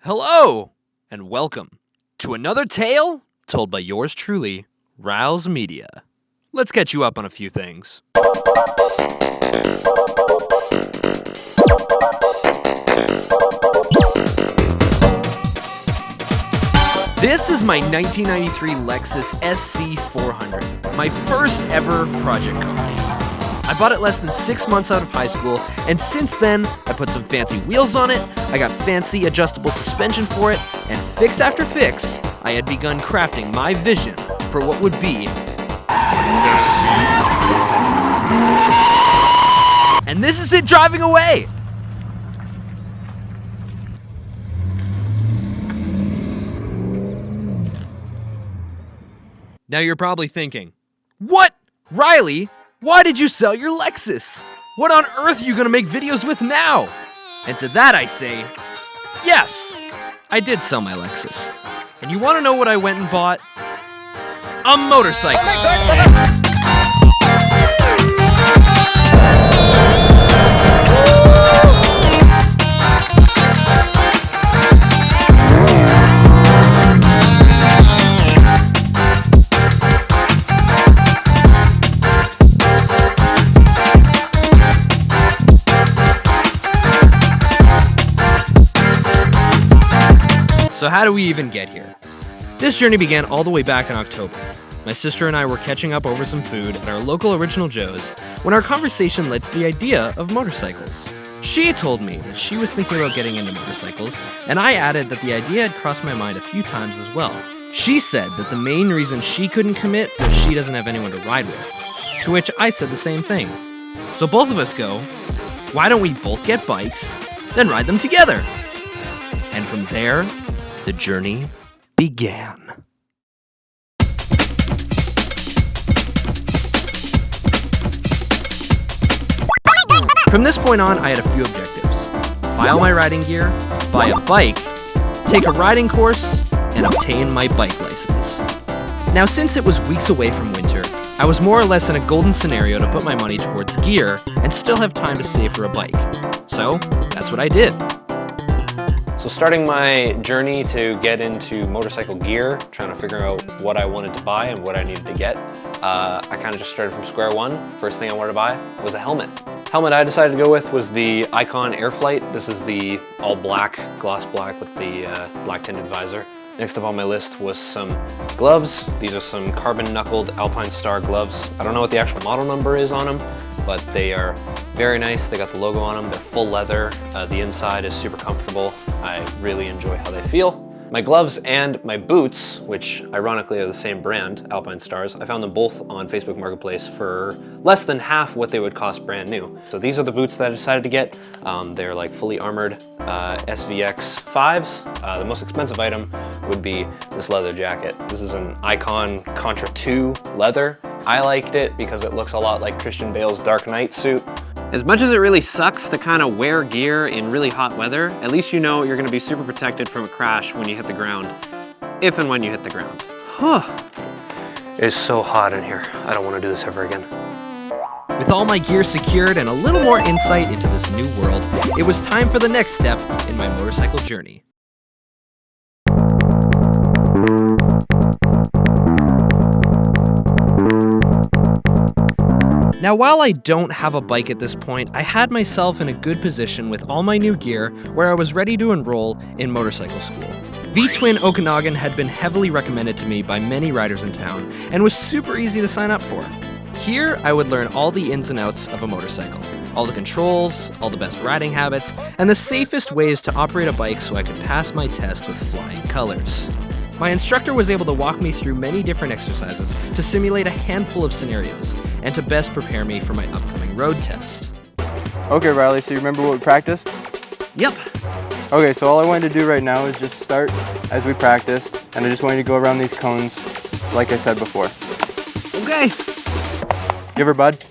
Hello, and welcome to another tale told by yours truly, Riles Media. Let's catch you up on a few things. This is my 1993 Lexus SC400, my first ever project car. I bought it less than 6 months out of high school, and since then, I put some fancy wheels on it, I got fancy adjustable suspension for it, and fix after fix, I had begun crafting my vision for what would be and this is it driving away! Now you're probably thinking, what? Riley? Why did you sell your Lexus? What on earth are you gonna make videos with now? And to that I say, yes, I did sell my Lexus. And you wanna know what I went and bought? A motorcycle. So how do we even get here? This journey began all the way back in October. My sister and I were catching up over some food at our local Original Joe's when our conversation led to the idea of motorcycles. She told me that she was thinking about getting into motorcycles, and I added that the idea had crossed my mind a few times as well. She said that the main reason she couldn't commit was she doesn't have anyone to ride with, to which I said the same thing. So both of us go, why don't we both get bikes, then ride them together? And from there, the journey began. From this point on, I had a few objectives. Buy all my riding gear, buy a bike, take a riding course, and obtain my bike license. Now, since it was weeks away from winter, I was more or less in a golden scenario to put my money towards gear and still have time to save for a bike. So, that's what I did. So starting my journey to get into motorcycle gear, trying to figure out what I wanted to buy and what I needed to get, I kind of just started from square one. First thing I wanted to buy was a helmet. Helmet I decided to go with was the Icon Airflight. This is the all black, gloss black with the black tinted visor. Next up on my list was some gloves. These are some carbon knuckled Alpine Star gloves. I don't know what the actual model number is on them, but they are very nice. They got the logo on them. They're full leather. The inside is super comfortable. I really enjoy how they feel. My gloves and my boots, which ironically are the same brand, Alpine Stars, I found them both on Facebook Marketplace for less than half what they would cost brand new. So these are the boots that I decided to get. They're like fully armored SVX 5s. The most expensive item would be this leather jacket. This is an Icon Contra 2 leather. I liked it because it looks a lot like Christian Bale's Dark Knight suit. As much as it really sucks to kind of wear gear in really hot weather, at least you know you're going to be super protected from a crash when you hit the ground. If and when you hit the ground. It's so hot in here. I don't want to do this ever again. With all my gear secured and a little more insight into this new world, it was time for the next step in my motorcycle journey. Now, while I don't have a bike at this point, I had myself in a good position with all my new gear where I was ready to enroll in motorcycle school. V-Twin Okanagan had been heavily recommended to me by many riders in town and was super easy to sign up for. Here, I would learn all the ins and outs of a motorcycle, all the controls, all the best riding habits, and the safest ways to operate a bike so I could pass my test with flying colors. My instructor was able to walk me through many different exercises to simulate a handful of scenarios and to best prepare me for my upcoming road test. Okay, Riley, so you remember what we practiced? Yep. Okay, so all I wanted to do right now is just start as we practiced, and I just wanted to go around these cones like I said before. Okay. Give her, bud.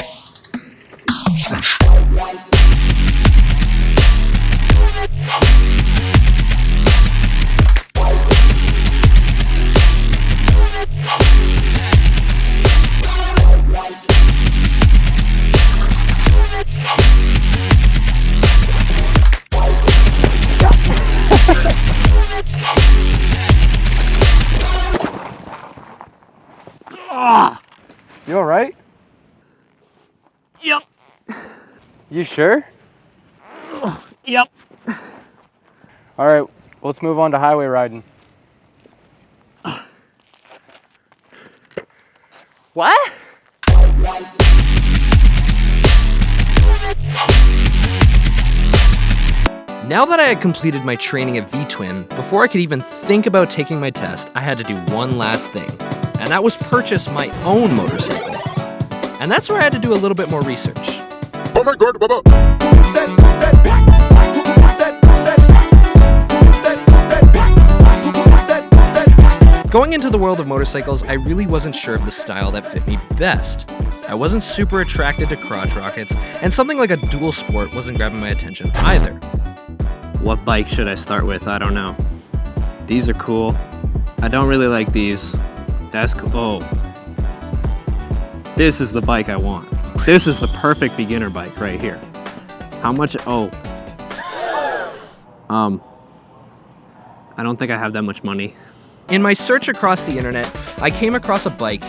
You sure? Yep. All right, let's move on to highway riding. What? Now that I had completed my training at V-Twin, before I could even think about taking my test, I had to do one last thing, and that was purchase my own motorcycle. And that's where I had to do a little bit more research. Oh my God, Baba! Going into the world of motorcycles, I really wasn't sure of the style that fit me best. I wasn't super attracted to crotch rockets, and something like a dual sport wasn't grabbing my attention either. What bike should I start with? I don't know. These are cool. I don't really like these. That's cool. Oh. This is the bike I want. This is the perfect beginner bike right here. How much? Oh. I don't think I have that much money. In my search across the internet, I came across a bike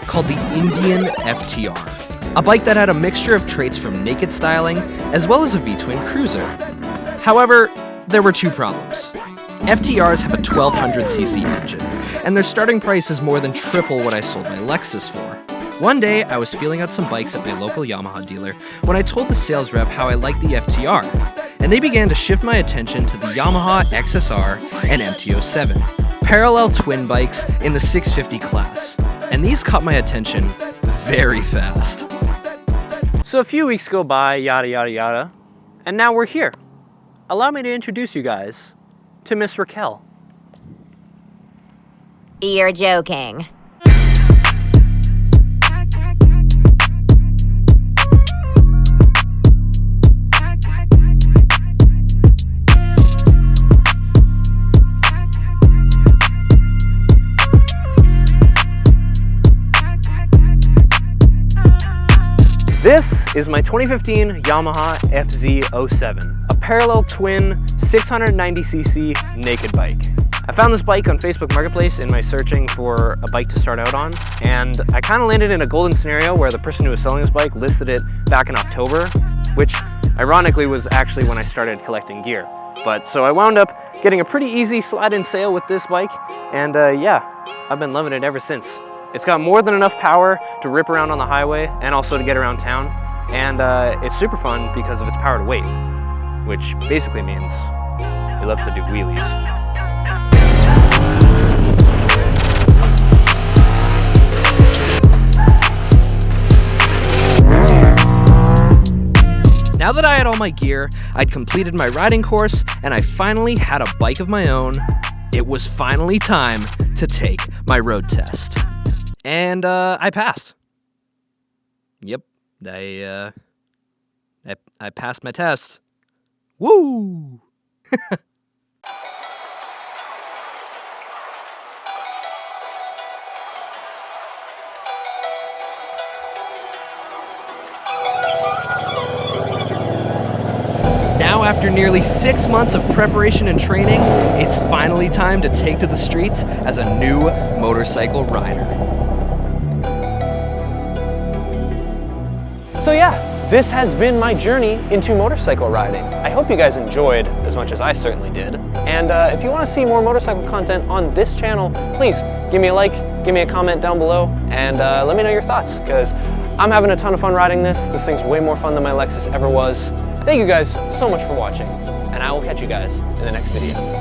called the Indian FTR, a bike that had a mixture of traits from naked styling as well as a V-twin cruiser. However, there were two problems. FTRs have a 1200cc engine, and their starting price is more than triple what I sold my Lexus for. One day, I was feeling out some bikes at my local Yamaha dealer when I told the sales rep how I liked the FTR, and they began to shift my attention to the Yamaha XSR and MT-07, parallel twin bikes in the 650 class, and these caught my attention very fast. So a few weeks go by, yada yada yada, and now we're here. Allow me to introduce you guys to Miss Raquel. You're joking. This is my 2015 Yamaha FZ07, a parallel twin 690cc naked bike. I found this bike on Facebook Marketplace in my searching for a bike to start out on, and I kind of landed in a golden scenario where the person who was selling this bike listed it back in October, which ironically was actually when I started collecting gear. But so I wound up getting a pretty easy slide-in sale with this bike, and yeah, I've been loving it ever since. It's got more than enough power to rip around on the highway and also to get around town. And it's super fun because of its power to weight, which basically means it loves to do wheelies. Now that I had all my gear, I'd completed my riding course, and I finally had a bike of my own, it was finally time to take my road test. And I passed. Yep, I passed my test. Woo! Now, after nearly 6 months of preparation and training, it's finally time to take to the streets as a new motorcycle rider. So yeah, this has been my journey into motorcycle riding. I hope you guys enjoyed as much as I certainly did. And if you want to see more motorcycle content on this channel, please give me a like, give me a comment down below, and let me know your thoughts, because I'm having a ton of fun riding this. This thing's way more fun than my Lexus ever was. Thank you guys so much for watching, and I will catch you guys in the next video.